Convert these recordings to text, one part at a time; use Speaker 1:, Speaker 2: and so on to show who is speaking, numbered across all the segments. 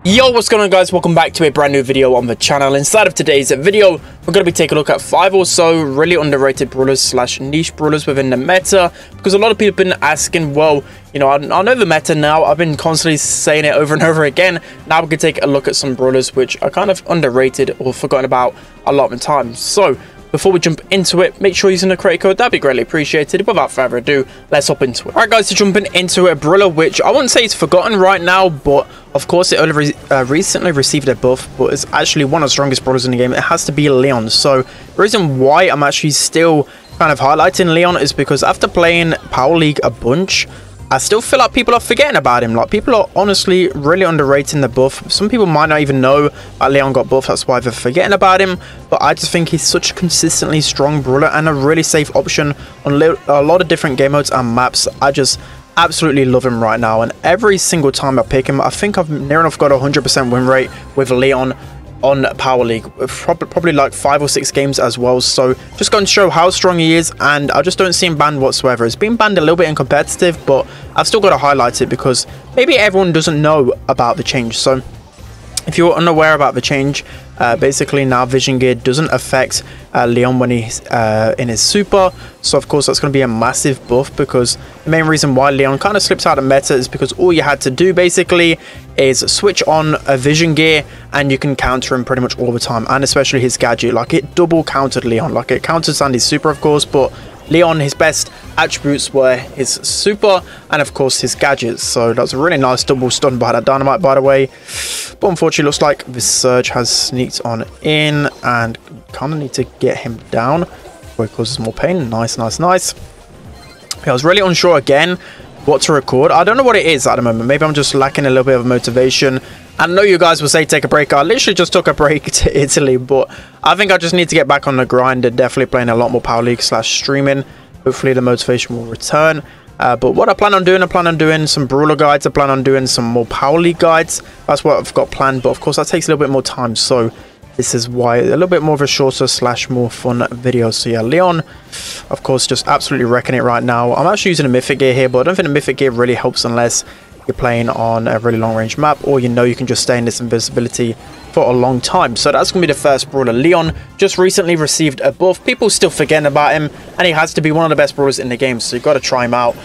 Speaker 1: Yo, what's going on, guys? Welcome back to a brand new video on the channel. Inside of today's video, we're going to be taking a look at 5 or so really underrated brawlers slash niche brawlers within the meta, because a lot of people have been asking, well, you know, I know the meta now. I've been constantly saying it over and over again. Now we can take a look at some brawlers which are kind of underrated or forgotten about a lot of the time. So before we jump into it, make sure you're using the creator code. That'd be greatly appreciated. Without further ado, let's hop into it. Alright, guys, so jumping into a brawler which I wouldn't say it's forgotten right now, but of course it only recently received a buff, but it's actually one of the strongest brawlers in the game. It has to be Leon. So the reason why I'm actually still kind of highlighting Leon is because after playing Power League a bunch, I still feel like people are forgetting about him. Like, people are honestly really underrating the buff. Some people might not even know that Leon got buffed. That's why they're forgetting about him. But I just think he's such a consistently strong brawler and a really safe option on a lot of different game modes and maps. I just absolutely love him right now. And every single time I pick him, I think I've near enough got a 100% win rate with Leon on Power League, probably like 5 or 6 games as well. So just going to show how strong he is, and I just don't see him banned whatsoever. It's been banned a little bit in competitive, but I've still got to highlight it because maybe everyone doesn't know about the change. So if you're unaware about the change, basically now vision gear doesn't affect Leon when he's in his super. So of course that's going to be a massive buff, because the main reason why Leon kind of slips out of meta is because all you had to do basically is switch on a vision gear and you can counter him pretty much all the time, and especially his gadget. Like, it double countered Leon. Like, it countered Sandy's super of course, but Leon, his best attributes were his super and of course his gadgets. So that's a really nice double stun by that dynamite, by the way. But unfortunately looks like the surge has sneaked on in, and kind of need to get him down before it causes more pain. Nice. Yeah, I was really unsure again what to record. I don't know what it is at the moment. Maybe I'm just lacking a little bit of motivation. I know you guys will say take a break. I literally just took a break to Italy, but I think I just need to get back on the grind and definitely playing a lot more Power League / streaming. Hopefully the motivation will return. But what I plan on doing some brawler guides. I plan on doing some more Power League guides. That's what I've got planned, but of course that takes a little bit more time. So this is why a little bit more of a shorter / more fun video. So yeah, Leon, of course, just absolutely wrecking it right now. I'm actually using a mythic gear here, but I don't think the mythic gear really helps unless you're playing on a really long range map, or you know you can just stay in this invisibility for a long time. So that's going to be the first brawler. Leon just recently received a buff. People still forgetting about him, and he has to be one of the best brawlers in the game, so you've got to try him out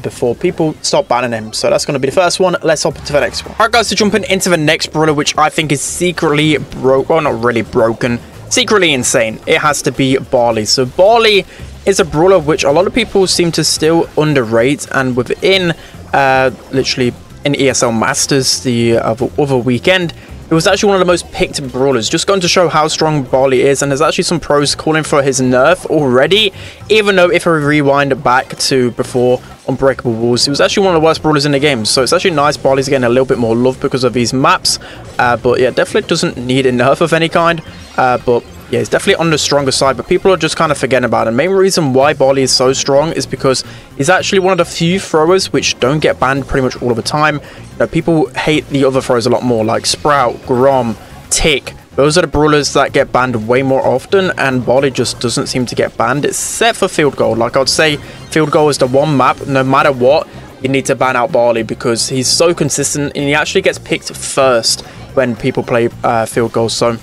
Speaker 1: before people stop banning him. So that's going to be the first one. Let's hop into the next one. Alright, guys, so jumping into the next brawler, which I think is secretly well, not really broken, secretly insane. It has to be Barley. So Barley is a brawler which a lot of people seem to still underrate, and within literally in ESL Masters the other weekend, it was actually one of the most picked brawlers. Just going to show how strong Barley is, and there's actually some pros calling for his nerf already, even though if I rewind back to before Unbreakable Walls, he was actually one of the worst brawlers in the game. So it's actually nice Barley's getting a little bit more love because of these maps, but yeah, definitely doesn't need a nerf of any kind. But yeah, he's definitely on the stronger side, but people are just kind of forgetting about him. The main reason why Barley is so strong is because he's actually one of the few throwers which don't get banned pretty much all of the time. You know, people hate the other throwers a lot more, like Sprout, Grom, Tick. Those are the brawlers that get banned way more often, and Barley just doesn't seem to get banned, except for Field Goal. Like, I would say Field Goal is the one map, no matter what, you need to ban out Barley, because he's so consistent, and he actually gets picked first when people play Field Goal. So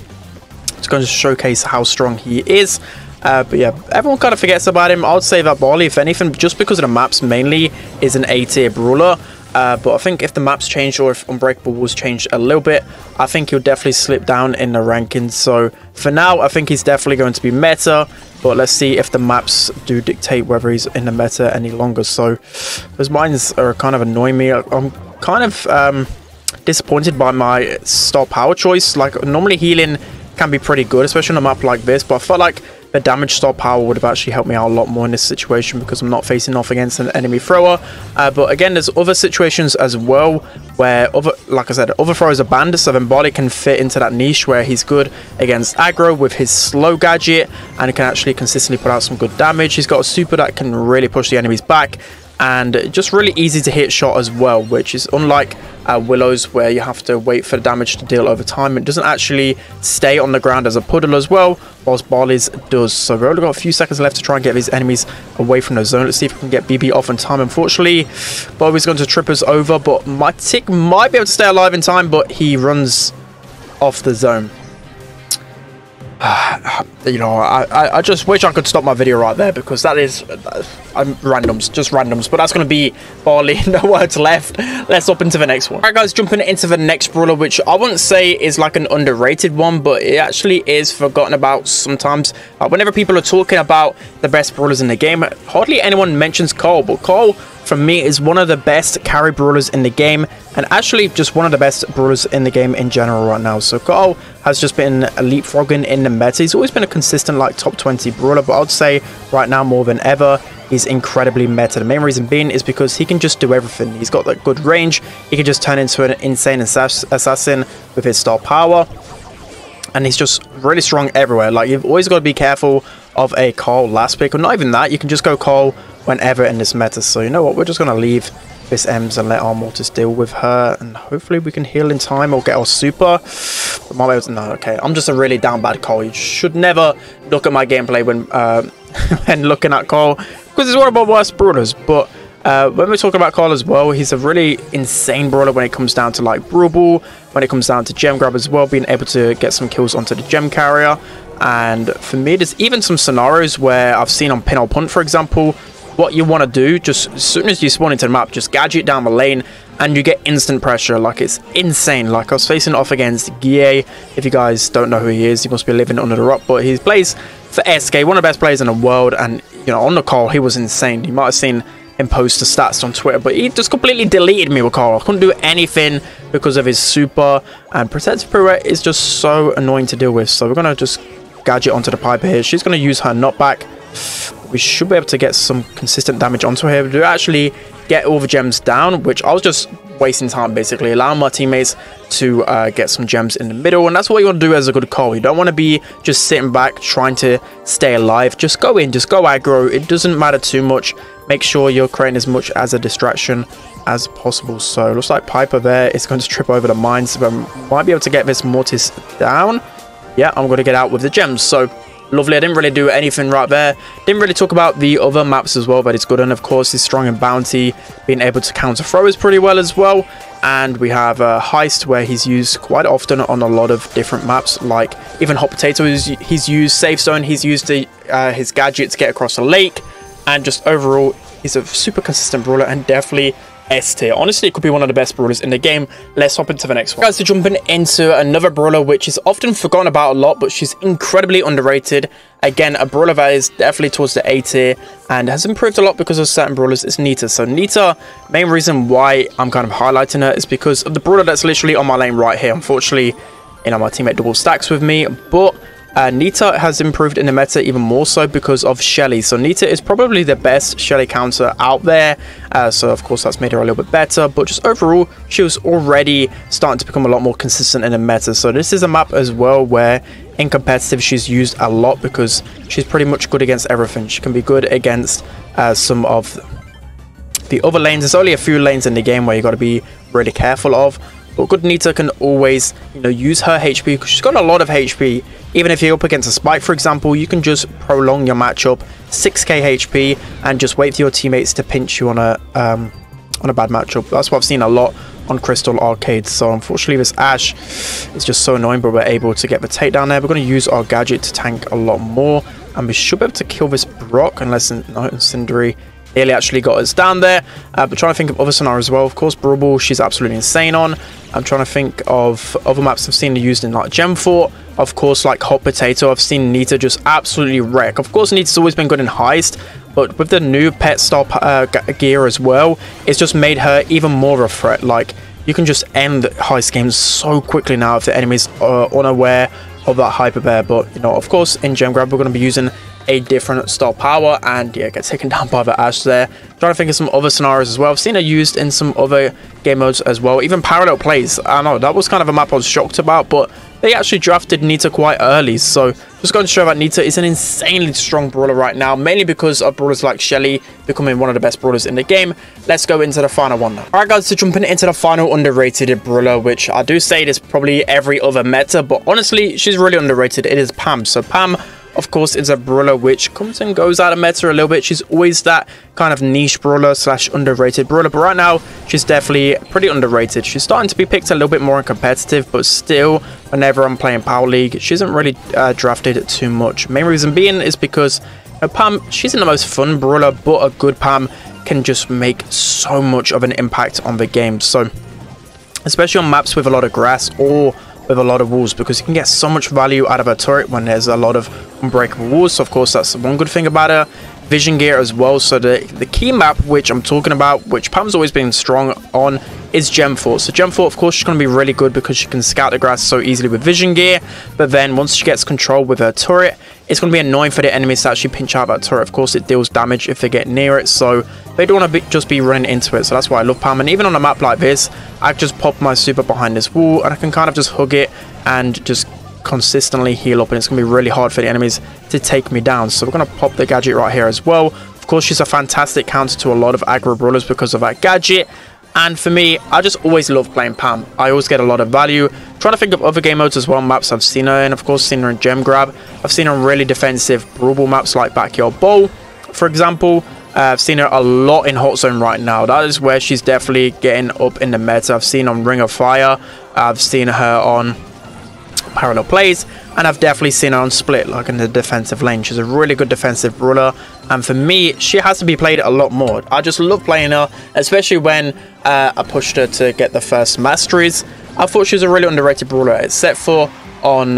Speaker 1: it's going to showcase how strong he is. But yeah, everyone kind of forgets about him. I would say that Barley, if anything, just because of the maps mainly, is an A-tier brawler. But I think if the maps changed, or if Unbreakable Walls changed a little bit, I think he'll definitely slip down in the rankings. So for now, I think he's definitely going to be meta, but let's see if the maps do dictate whether he's in the meta any longer. So those mines are kind of annoying me. I'm kind of disappointed by my star power choice. Like, normally healing can be pretty good, especially on a map like this, but I felt like the damage star power would have actually helped me out a lot more in this situation, because I'm not facing off against an enemy thrower. But again, there's other situations as well where like I said, other throwers are banned, so then Barley can fit into that niche where he's good against aggro with his slow gadget, and he can actually consistently put out some good damage. He's got a super that can really push the enemies back, and just really easy to hit shot as well, which is unlike Willow's, where you have to wait for the damage to deal over time. It doesn't actually stay on the ground as a puddle as well, whilst Barley's does. So we've only got a few seconds left to try and get these enemies away from the zone. Let's see if we can get BB off in time. Unfortunately, Bobby's going to trip us over, but my tick might be able to stay alive in time, but he runs off the zone. You know, I just wish I could stop my video right there, because that is randoms, just randoms. But that's going to be Barley. No words left. Let's hop into the next one. Alright guys, jumping into the next brawler, which I wouldn't say is like an underrated one, but it actually is forgotten about sometimes. Whenever people are talking about the best brawlers in the game, hardly anyone mentions Cole. But Cole, for me, is one of the best carry brawlers in the game, and actually just one of the best brawlers in the game in general right now. So Cole has just been leapfrogging in the meta. He's always been a consistent like top 20 brawler, but I'd say right now more than ever he's incredibly meta. The main reason being is because he can just do everything. He's got that good range. He can just turn into an insane assassin with his star power, and he's just really strong everywhere. Like, you've always got to be careful of a Cole last pick, or not even that. You can just go Cole whenever in this meta. So you know what, we're just going to leave this Ems and let our Mortis deal with her, and hopefully we can heal in time or get our super. No, okay, I'm just a really down bad Cole. You should never look at my gameplay when when looking at Cole, because he's one of my worst brawlers. But when we're talking about Cole as well, he's a really insane brawler when it comes down to like Brawl, when it comes down to gem grab as well, being able to get some kills onto the gem carrier. And for me, there's even some scenarios where I've seen on Pin or Punt, for example, what you want to do, just as soon as you spawn into the map, just gadget down the lane and you get instant pressure. Like, it's insane. Like, I was facing off against Guille. If you guys don't know who he is, he must be living under the rock, but he plays for SK, one of the best players in the world. And you know, on the call, he was insane. You might have seen him post the stats on Twitter, but he just completely deleted me with Carl. I couldn't do anything because of his super, and Protective Pirouette is just so annoying to deal with. So we're gonna just gadget onto the Piper here. She's gonna use her knockback. We should be able to get some consistent damage onto her. We do actually get all the gems down, which I was just wasting time, basically allowing my teammates to get some gems in the middle. And that's what you want to do as a good Cole. You don't want to be just sitting back trying to stay alive. Just go in, just go aggro. It doesn't matter too much. Make sure you're creating as much as a distraction as possible. So it looks like Piper there is going to trip over the mines, but might be able to get this Mortis down. Yeah, I'm going to get out with the gems. So lovely. I didn't really do anything right there. Didn't really talk about the other maps as well, but it's good. And of course, he's strong in bounty, being able to counter throwers pretty well as well. And we have a heist where he's used quite often on a lot of different maps, like even Hot Potato he's used, Safe Zone he's used his gadget to get across the lake. And just overall, he's a super consistent brawler and definitely S tier. Honestly, it could be one of the best brawlers in the game. Let's hop into the next one. Guys, so jumping into another brawler which is often forgotten about a lot, but she's incredibly underrated. Again, a brawler that is definitely towards the A tier and has improved a lot because of certain brawlers. It's Nita. So Nita, main reason why I'm kind of highlighting her is because of the brawler that's literally on my lane right here. Unfortunately, you know, my teammate double stacks with me, but Nita has improved in the meta even more so because of Shelly. So Nita is probably the best Shelly counter out there. So of course that's made her a little bit better. But just overall, she was already starting to become a lot more consistent in the meta. So this is a map as well where in competitive she's used a lot because she's pretty much good against everything. She can be good against some of the other lanes. There's only a few lanes in the game where you got to be really careful of. But good Nita can always, you know, use her HP because she's got a lot of HP. Even if you're up against a Spike, for example, you can just prolong your matchup, 6k HP, and just wait for your teammates to pinch you on a bad matchup. That's what I've seen a lot on Crystal Arcade. So unfortunately, this Ashe is just so annoying, but we're able to get the takedown there. We're going to use our gadget to tank a lot more, and we should be able to kill this Brock unless Incendiary nearly actually got us down there. But trying to think of other scenarios as well. Of course, Brawl, she's absolutely insane on. I'm trying to think of other maps I've seen her used in, like Gem Fort. Of course, like Hot Potato, I've seen Nita just absolutely wreck. Of course, Nita's always been good in Heist, but with the new pet star gear as well, it's just made her even more of a threat. Like, you can just end Heist games so quickly now if the enemy's unaware of that Hyper Bear. But, you know, of course, in Gem Grab, we're going to be using a different star power, and yeah, get taken down by the Ashe there. Trying to think of some other scenarios as well. I've seen her used in some other game modes as well, even parallel plays. I know that was kind of a map I was shocked about, but they actually drafted Nita quite early. So just going to show that Nita is an insanely strong brawler right now, mainly because of brawlers like Shelly becoming one of the best brawlers in the game. Let's go into the final one now. Alright guys, so jumping into the final underrated brawler, which I do say it is probably every other meta, but honestly, she's really underrated. It is Pam. So Pam, of course, is a brawler which comes and goes out of meta a little bit. She's always that kind of niche brawler slash underrated brawler, but right now she's definitely pretty underrated. She's starting to be picked a little bit more in competitive, but still, whenever I'm playing Power League, she isn't really drafted too much. Main reason being is because Pam, she's in the most fun brawler, but a good Pam can just make so much of an impact on the game. So especially on maps with a lot of grass or with a lot of walls, because you can get so much value out of a turret when there's a lot of unbreakable walls. So of course, that's one good thing about her. Vision gear as well. So the key map which I'm talking about, which Pam's always been strong on, is Gem Fort. So Gem Fort, of course, she's going to be really good because she can scout the grass so easily with vision gear, but then once she gets control with her turret, it's going to be annoying for the enemies to actually pinch out that turret. Of course, it deals damage if they get near it, so they don't want to just be running into it. So that's why I love Pam. And even on a map like this, I just pop my super behind this wall and I can kind of just hug it and just consistently heal up, and it's going to be really hard for the enemies to take me down. So we're going to pop the gadget right here as well. Of course, she's a fantastic counter to a lot of aggro brawlers because of that gadget. And for me, I just always love playing Pam. I always get a lot of value. Trying to think of other game modes as well, maps I've seen her in. Of course, seen her in Gem Grab. I've seen her on really defensive Brawl maps like Backyard Bowl, for example. I've seen her a lot in Hot Zone right now. That is where she's definitely getting up in the meta. I've seen her on Ring of Fire. I've seen her on Parallel Plays, and I've definitely seen her on Split, like in the defensive lane. She's a really good defensive brawler, and for me, she has to be played a lot more. I just love playing her, especially when I pushed her to get the first masteries. I thought she was a really underrated brawler, except for on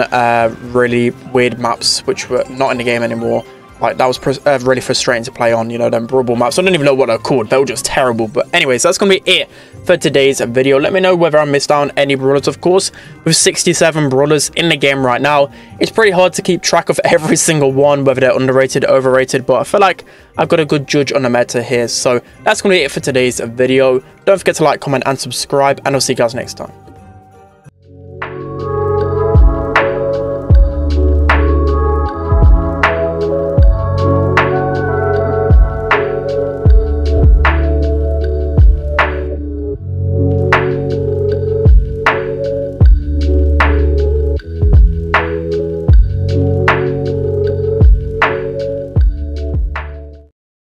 Speaker 1: really weird maps which were not in the game anymore. Like, that was really frustrating to play on, you know, them Brawl maps. I don't even know what they're called. They were just terrible. But anyways, that's going to be it for today's video. Let me know whether I missed out on any brawlers. Of course, with 67 brawlers in the game right now, it's pretty hard to keep track of every single one, whether they're underrated, overrated. But I feel like I've got a good judge on the meta here. So that's going to be it for today's video. Don't forget to like, comment, and subscribe. And I'll see you guys next time.